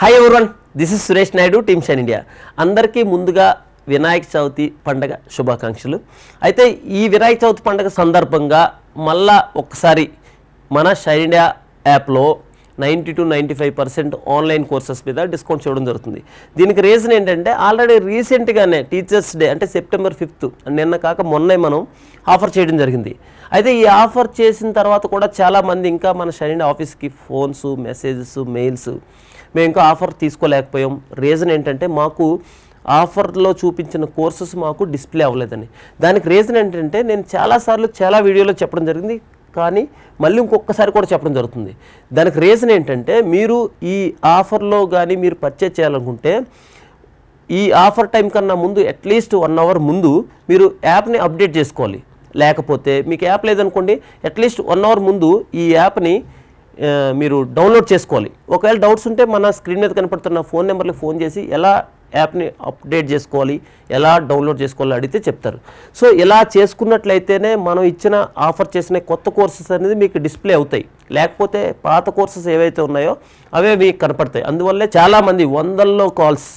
Hi everyone, this is Suresh Naidu, team shine India. అందరికీ ముందుగా వినాయక చవితి పండగ శుభాకాంక్షలు. అయితే ఈ వినాయక చవితి పండగ సందర్భంగా మళ్ళా ఒక్కసారి మన షైన్ ఇండియా యాప్లో 90 to 95% ఆన్లైన్ కోర్సెస్ మీద డిస్కౌంట్ చేయడం జరుగుతుంది. దీనికి రీజన్ ఏంటంటే ఆల్రెడీ రీసెంట్గానే టీచర్స్ డే అంటే September 5th నిన్న కాక మొన్నే మనం ఆఫర్ చేయడం జరిగింది. అయితే ఈ ఆఫర్ చేసిన తర్వాత కూడా చాలామంది ఇంకా మన షైన్ ఇండియా ఆఫీస్కి ఫోన్స్, మెసేజెస్, మెయిల్స్ మేము ఇంకా ఆఫర్ తీసుకోలేకపోయాం. రీజన్ ఏంటంటే మాకు ఆఫర్లో చూపించిన కోర్సెస్ మాకు డిస్ప్లే అవ్వలేదని. దానికి రీజన్ ఏంటంటే నేను చాలాసార్లు చాలా వీడియోలో చెప్పడం జరిగింది, కానీ మళ్ళీ ఇంకొకసారి కూడా చెప్పడం జరుగుతుంది. దానికి రీజన్ ఏంటంటే మీరు ఈ ఆఫర్లో కానీ మీరు పర్చేజ్ చేయాలనుకుంటే ఈ ఆఫర్ టైం కన్నా ముందు అట్లీస్ట్ 1 hour ముందు మీరు యాప్ని అప్డేట్ చేసుకోవాలి. లేకపోతే మీకు యాప్ లేదనుకోండి, అట్లీస్ట్ 1 hour ముందు ఈ యాప్ని మీరు డౌన్లోడ్ చేసుకోవాలి. ఒకవేళ డౌట్స్ ఉంటే మన స్క్రీన్ మీద కనపడుతున్న ఫోన్ నెంబర్కి ఫోన్ చేసి ఎలా యాప్ని అప్డేట్ చేసుకోవాలి, ఎలా డౌన్లోడ్ చేసుకోవాలి అడిగితే చెప్తారు. సో ఇలా చేసుకున్నట్లయితేనే మనం ఇచ్చిన ఆఫర్ చేసిన కొత్త కోర్సెస్ అనేది మీకు డిస్ప్లే అవుతాయి. లేకపోతే పాత కోర్సెస్ ఏవైతే ఉన్నాయో అవే మీకు కనపడతాయి. అందువల్లే చాలామంది వందల్లో కాల్స్.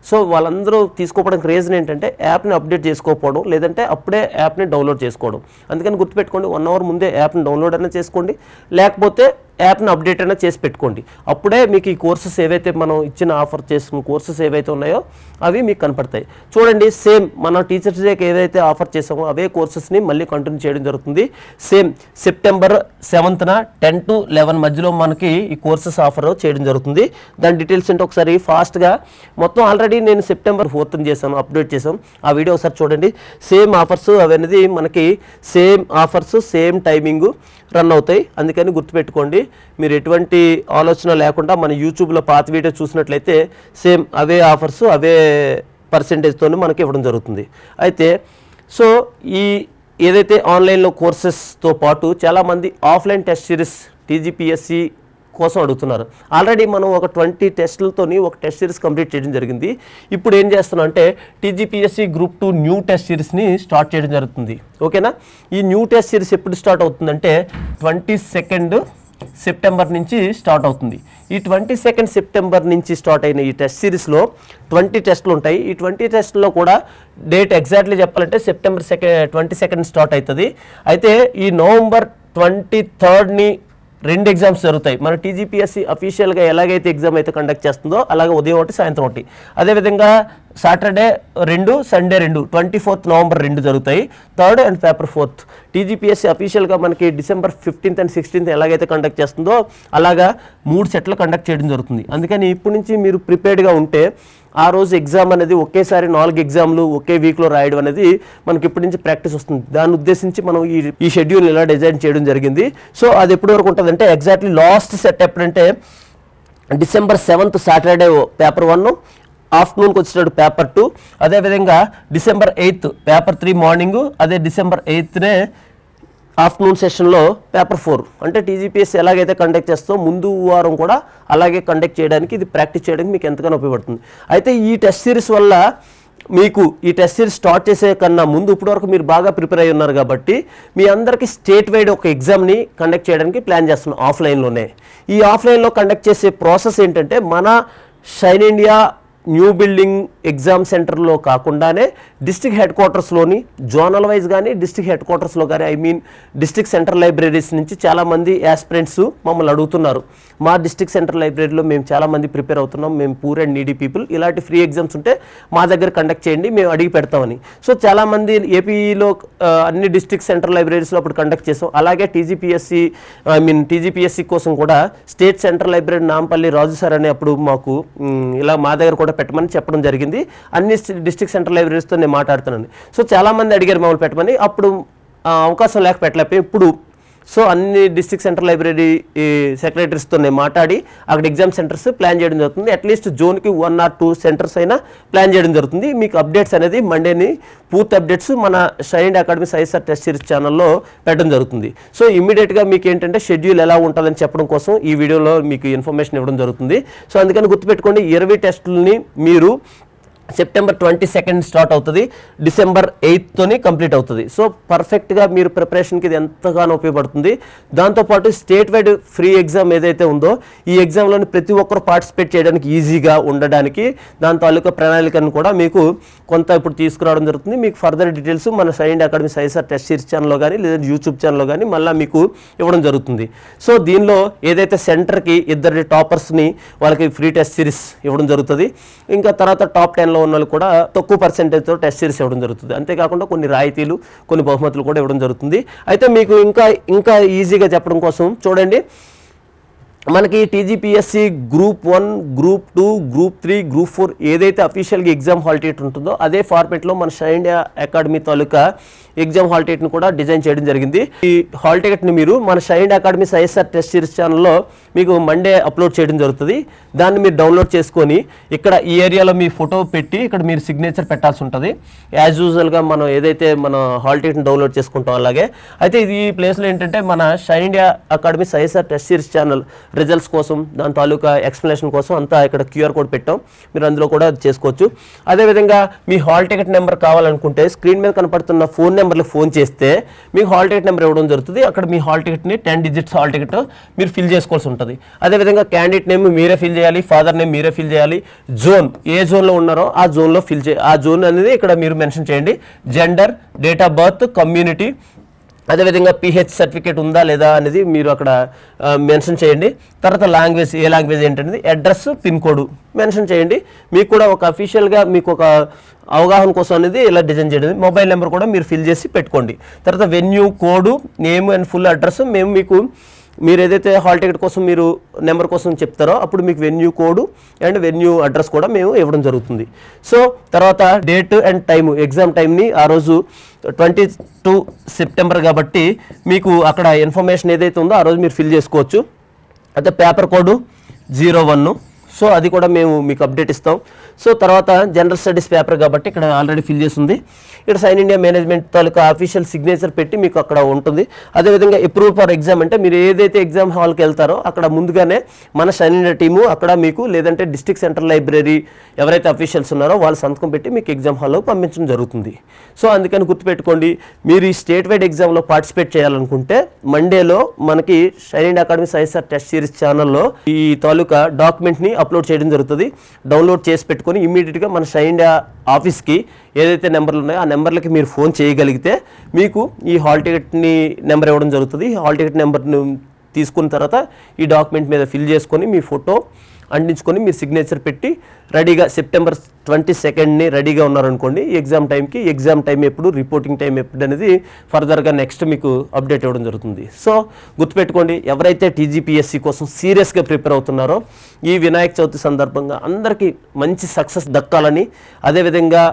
సో వాళ్ళందరూ తీసుకోవడానికి రీజన్ ఏంటంటే యాప్ని అప్డేట్ చేసుకోకపోవడం, లేదంటే అప్పుడే యాప్ని డౌన్లోడ్ చేసుకోవడం. అందుకని గుర్తుపెట్టుకోండి, 1 hour ముందే యాప్ని డౌన్లోడ్ అయినా చేసుకోండి, లేకపోతే యాప్ని అప్డేట్ అయినా చేసి పెట్టుకోండి. అప్పుడే మీకు ఈ కోర్సెస్ ఏవైతే మనం ఇచ్చిన ఆఫర్ చేసిన కోర్సెస్ ఏవైతే ఉన్నాయో అవి మీకు కనపడతాయి. చూడండి, సేమ్ మన టీచర్స్ డేకి ఏదైతే ఆఫర్ చేసామో అవే కోర్సెస్ని మళ్ళీ కంటిన్యూ చేయడం జరుగుతుంది. సేమ్ September 7th 10 to 11 మధ్యలో మనకి ఈ కోర్సెస్ ఆఫర్ చేయడం జరుగుతుంది. దాని డీటెయిల్స్ ఏంటో ఒకసారి ఫాస్ట్గా మొత్తం ఆల్రెడీ నేను September 4th చేశాను, అప్డేట్ చేసాం. ఆ వీడియో ఒకసారి చూడండి. సేమ్ ఆఫర్స్ అవన్నీ మనకి same offers same timing run అవుతాయి. అందుకని గుర్తుపెట్టుకోండి, మీరు ఎటువంటి ఆలోచన లేకుండా మన యూట్యూబ్లో పాత వీడియో చూసినట్లయితే సేమ్ అవే ఆఫర్స్ అవే పర్సెంటేజ్తో మనకి ఇవ్వడం జరుగుతుంది. అయితే సో ఈ ఏదైతే ఆన్లైన్లో కోర్సెస్తో పాటు చాలామంది ఆఫ్లైన్ టెస్ట్ సిరీస్ TGPSC కోసం అడుగుతున్నారు. ఆల్రెడీ మనం ఒక 20 టెస్టులతోని ఒక టెస్ట్ సిరీస్ కంప్లీట్ చేయడం జరిగింది. ఇప్పుడు ఏం చేస్తున్నాం అంటే TGPSC Group 2 న్యూ టెస్ట్ సిరీస్ని స్టార్ట్ చేయడం జరుగుతుంది. ఓకేనా? ఈ న్యూ టెస్ట్ సిరీస్ ఎప్పుడు స్టార్ట్ అవుతుందంటే 22nd September నుంచి స్టార్ట్ అవుతుంది. ఈ 22nd September నుంచి స్టార్ట్ అయిన ఈ టెస్ట్ సిరీస్లో 20 టెస్టులు ఉంటాయి. ఈ 20 టెస్టుల్లో కూడా డేట్ ఎగ్జాక్ట్లీ చెప్పాలంటే September 22nd స్టార్ట్ అవుతుంది. అయితే ఈ November 23rd 2 ఎగ్జామ్స్ జరుగుతాయి. మన TGPSC అఫీషియల్గా ఎలాగైతే ఎగ్జామ్ అయితే కండక్ట్ చేస్తుందో అలాగే ఉదయం ఒకటి, సాయంత్రం ఒకటి. అదేవిధంగా సాటర్డే 2, సండే 2, 24th November 2 జరుగుతాయి. 3rd and paper 4th. TGPSC అఫీషియల్గా మనకి December 15th and 16th ఎలాగైతే కండక్ట్ చేస్తుందో అలాగా 3 సెట్లు కండక్ట్ చేయడం జరుగుతుంది. అందుకని ఇప్పటి నుంచి మీరు ప్రిపేర్డ్గా ఉంటే ఆ రోజు ఎగ్జామ్ అనేది ఒకేసారి 4 ఎగ్జామ్లు ఒకే వీక్లో రాయడం అనేది మనకి ఇప్పటి నుంచి ప్రాక్టీస్ వస్తుంది. దాన్ని ఉద్దేశించి మనం ఈ షెడ్యూల్ ఇలా డిజైన్ చేయడం జరిగింది. సో అది ఎప్పటి వరకు ఉంటుందంటే ఎగ్జాక్ట్లీ లాస్ట్ సెట్ ఎప్పుడంటే December 7th సాటర్డే పేపర్ 1, ఆఫ్టర్నూన్కి వచ్చేటప్పుడు పేపర్ 2, అదేవిధంగా December 8th పేపర్ 3 మార్నింగ్, అదే December 8th ఆఫ్టర్నూన్ సెషన్లో పేపర్ 4. అంటే TGPSC ఎలాగైతే కండక్ట్ చేస్తో ముందు వారం కూడా అలాగే కండక్ట్ చేయడానికి ఇది ప్రాక్టీస్ చేయడానికి మీకు ఎంతగానో ఉపయోగపడుతుంది. అయితే ఈ టెస్ట్ సిరీస్ వల్ల మీకు ఈ టెస్ట్ సిరీస్ స్టార్ట్ చేసే కన్నా ముందు ఇప్పటివరకు మీరు బాగా ప్రిపేర్ అయ్యి ఉన్నారు కాబట్టి మీ అందరికీ స్టేట్ వైడ్ ఒక ఎగ్జామ్ని కండక్ట్ చేయడానికి ప్లాన్ చేస్తున్నాం ఆఫ్లైన్లోనే. ఈ ఆఫ్లైన్లో కండక్ట్ చేసే ప్రాసెస్ ఏంటంటే మన shine India new building exam సెంటర్లో కాకుండానే డిస్ట్రిక్ట్ హెడ్ క్వార్టర్స్లోని జోనల్ వైజ్ కానీ డిస్ట్రిక్ట్ హెడ్ క్వార్టర్స్లో కానీ డిస్ట్రిక్ట్ సెంట్రల్ లైబ్రరీస్ నుంచి చాలామంది యాస్పిరెంట్స్ మమ్మల్ని అడుగుతున్నారు. మా డిస్ట్రిక్ట్ సెంట్రల్ లైబ్రరీలో మేము చాలామంది ప్రిపేర్ అవుతున్నాం, మేము పూర్ అండ్ నీడీ పీపుల్, ఇలాంటి ఫ్రీ ఎగ్జామ్స్ ఉంటే మా దగ్గర కండక్ట్ చేయండి, మేము అడిగి పెడతామని. సో చాలామంది ఏపీలో అన్ని డిస్ట్రిక్ట్ సెంట్రల్ లైబ్రరీస్లో అప్పుడు కండక్ట్ చేసాం. అలాగే TGPSC కోసం కూడా స్టేట్ సెంట్రల్ లైబ్రరీ నాంపల్లి రాజు సార్ అనే అప్పుడు మాకు ఇలా మా దగ్గర కూడా పెట్టమని చెప్పడం జరిగింది. అన్ని డిస్ట్రిక్ట్ సెంట్రల్ లైబ్రరీస్తో నేను మాట్లాడుతున్నాను. సో చాలామంది అడిగారు మమ్మల్ని పెట్టమని, అప్పుడు అవకాశం లేక పెట్టలేకపోయి ఇప్పుడు సో అన్ని డిస్ట్రిక్ట్ సెంట్రల్ లైబ్రరీ సెక్రటరీస్తో నేను మాట్లాడి అక్కడ ఎగ్జామ్ సెంటర్స్ ప్లాన్ చేయడం జరుగుతుంది. అట్లీస్ట్ జోన్కి 1 or 2 సెంటర్స్ అయినా ప్లాన్ చేయడం జరుగుతుంది. మీకు అప్డేట్స్ అనేది మండేని పూర్తి అప్డేట్స్ మన shine India academy ISR test series ఛానల్లో పెట్టడం జరుగుతుంది. సో ఇమీడియట్గా మీకు ఏంటంటే షెడ్యూల్ ఎలా ఉంటుందని చెప్పడం కోసం ఈ వీడియోలో మీకు ఇన్ఫర్మేషన్ ఇవ్వడం జరుగుతుంది. సో అందుకని గుర్తుపెట్టుకోండి, 20 టెస్టులని మీరు సెప్టెంబర్ 22 స్టార్ట్ అవుతుంది, డిసెంబర్ 8తోని కంప్లీట్ అవుతుంది. సో పర్ఫెక్ట్గా మీరు ప్రిపరేషన్కి ఇది ఎంతగానో ఉపయోగపడుతుంది. దాంతోపాటు స్టేట్ వైడ్ ఫ్రీ ఎగ్జామ్ ఏదైతే ఉందో ఈ ఎగ్జామ్లోని ప్రతి ఒక్కరు పార్టిసిపేట్ చేయడానికి ఈజీగా ఉండడానికి దాని తాలూకా ప్రణాళికను కూడా మీకు కొంత ఇప్పుడు తీసుకురావడం జరుగుతుంది. మీకు ఫర్దర్ డీటెయిల్స్ మన Sai India academy ISR test series ఛానల్లో కానీ లేదా యూట్యూబ్ ఛానల్లో కానీ మళ్ళీ మీకు ఇవ్వడం జరుగుతుంది. సో దీనిలో ఏదైతే సెంటర్కి ఇద్దరి టాపర్స్ని వాళ్ళకి ఫ్రీ టెస్ట్ సిరీస్ ఇవ్వడం జరుగుతుంది. ఇంకా తర్వాత టాప్ 10లో ఉన్న వాళ్ళు కూడా తక్కువ పర్సెంటేజ్తో టెస్ట్ సిరీస్ ఇవ్వడం జరుగుతుంది. అంతేకాకుండా కొన్ని రాయితీలు కొన్ని బహుమతులు కూడా ఇవ్వడం జరుగుతుంది. అయితే మీకు ఇంకా ఈజీగా చెప్పడం కోసం చూడండి, మనకి TGPSC group 1, group 2, group 3, group 4 ఏదైతే అఫీషియల్గా ఎగ్జామ్ హాల్ టికెట్ ఉంటుందో అదే ఫార్మేట్లో మన సై ఇండియా అకాడమీ తాలూకా ఎగ్జామ్ హాల్ టికెట్ని కూడా డిజైన్ చేయడం జరిగింది. ఈ హాల్ టికెట్ని మీరు మన Sai India academy ISR test series ఛానల్లో మీకు మండే అప్లోడ్ చేయడం జరుగుతుంది. దాన్ని మీరు డౌన్లోడ్ చేసుకొని ఇక్కడ ఈ ఏరియాలో మీ ఫోటో పెట్టి ఇక్కడ మీరు సిగ్నేచర్ పెట్టాల్సి ఉంటుంది. యాజ్ యూజువల్గా మనం ఏదైతే మన హాల్ టికెట్ని డౌన్లోడ్ చేసుకుంటాం అలాగే. అయితే ఇది ఈ ప్లేస్లో ఏంటంటే మన Sai India academy ISR test series channel results కోసం దాని తాలూకా ఎక్స్ప్లెనేషన్ కోసం అంతా ఇక్కడ క్యూఆర్ కోడ్ పెట్టాం, మీరు అందులో కూడా చేసుకోవచ్చు. అదేవిధంగా మీ హాల్ టికెట్ నెంబర్ కావాలనుకుంటే స్క్రీన్ మీద కనపడుతున్న ఫోన్ నెంబర్లో ఫోన్ చేస్తే మీకు హాల్ టికెట్ నెంబర్ ఇవ్వడం జరుగుతుంది. అక్కడ మీ హాల్ టికెట్ని 10 డిజిట్స్ హాల్ టికెట్ మీరు ఫిల్ చేసుకోవాల్సి ఉంటుంది. అదేవిధంగా క్యాండిడేట్ నేమ్ మీరే ఫిల్ చేయాలి, ఫాదర్ నేమ్ మీరే ఫిల్ చేయాలి, జోన్ ఏ జోన్లో ఉన్నారో ఆ జోన్లో ఫిల్ చేయాలి. ఆ జోన్ అనేది ఇక్కడ మీరు మెన్షన్ చేయండి, gender, date of birth, community, అదేవిధంగా పిహెచ్ సర్టిఫికేట్ ఉందా లేదా అనేది మీరు అక్కడ మెన్షన్ చేయండి. తర్వాత లాంగ్వేజ్ ఏ లాంగ్వేజ్ ఏంటనేది, అడ్రస్, పిన్ కోడ్ మెన్షన్ చేయండి. మీకు కూడా ఒక అఫీషియల్గా మీకు ఒక అవగాహన కోసం అనేది ఇలా డిజైన్ చేయడం. మొబైల్ నెంబర్ కూడా మీరు ఫిల్ చేసి పెట్టుకోండి. తర్వాత venue code, name and full address మేము మీకు మీరు ఏదైతే హాల్ టికెట్ కోసం మీరు నెంబర్ కోసం చెప్తారో అప్పుడు మీకు venue code and venue address కూడా మేము ఇవ్వడం జరుగుతుంది. సో తర్వాత డేట్ అండ్ టైము, ఎగ్జామ్ టైంని ఆ రోజు 22 సెప్టెంబర్ కాబట్టి మీకు అక్కడ ఇన్ఫర్మేషన్ ఏదైతే ఉందో ఆ రోజు మీరు ఫిల్ చేసుకోవచ్చు. అయితే పేపర్ కోడ్ 01, సో అది కూడా మేము మీకు అప్డేట్ ఇస్తాం. సో తర్వాత జనరల్ స్టడీస్ పేపర్ కాబట్టి ఇక్కడ ఆల్రెడీ ఫిల్ చేసి ఉంది. ఇక్కడ సైన్ ఇండియా మేనేజ్మెంట్ తాలూకా అఫీషియల్ సిగ్నేచర్ పెట్టి మీకు అక్కడ ఉంటుంది. అదేవిధంగా అప్రూవ్ ఫర్ ఎగ్జామ్ అంటే మీరు ఏదైతే ఎగ్జామ్ హాల్కి వెళ్తారో అక్కడ ముందుగానే మన సైన్ ఇండియా టీము అక్కడ మీకు లేదంటే డిస్ట్రిక్ట్ సెంట్రల్ లైబ్రరీ ఎవరైతే అఫీషియల్స్ ఉన్నారో వాళ్ళు సంతకం పెట్టి మీకు ఎగ్జామ్ హాల్లో పంపించడం జరుగుతుంది. సో అందుకని గుర్తుపెట్టుకోండి, మీరు ఈ స్టేట్ వైడ్ ఎగ్జామ్లో పార్టిసిపేట్ చేయాలనుకుంటే మండేలో మనకి sign India academy ISR test series ఛానల్లో ఈ తాలూకా డాక్యుమెంట్ని అప్లోడ్ చేయడం జరుగుతుంది. డౌన్లోడ్ చేసి పెట్టుకొని ఇమ్మీడియట్గా మన సై ఇండియా ఆఫీస్కి ఏదైతే నెంబర్లు ఉన్నాయో ఆ నెంబర్లకి మీరు ఫోన్ చేయగలిగితే మీకు ఈ హాల్ టికెట్ని నెంబర్ ఇవ్వడం జరుగుతుంది. హాల్ టికెట్ నెంబర్ను తీసుకున్న తర్వాత ఈ డాక్యుమెంట్ మీద ఫిల్ చేసుకొని మీ ఫోటో అంటించుకొని మీరు సిగ్నేచర్ పెట్టి రెడీగా సెప్టెంబర్ 22ని రెడీగా ఉన్నారనుకోండి ఎగ్జామ్ టైంకి. ఎగ్జామ్ టైం ఎప్పుడు, రిపోర్టింగ్ టైం ఎప్పుడు అనేది ఫర్దర్గా నెక్స్ట్ మీకు అప్డేట్ ఇవ్వడం జరుగుతుంది. సో గుర్తుపెట్టుకోండి, ఎవరైతే టీజీపీఎస్సీ కోసం సీరియస్గా ప్రిపేర్ అవుతున్నారో ఈ వినాయక చవితి సందర్భంగా అందరికీ మంచి సక్సెస్ దక్కాలని, అదేవిధంగా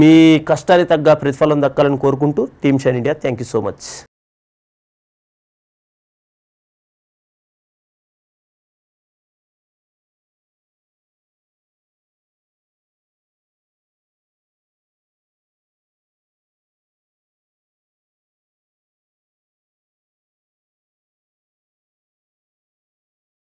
మీ కష్టానికి తగ్గ ప్రతిఫలం దక్కాలని కోరుకుంటూ team sign India thank you so much.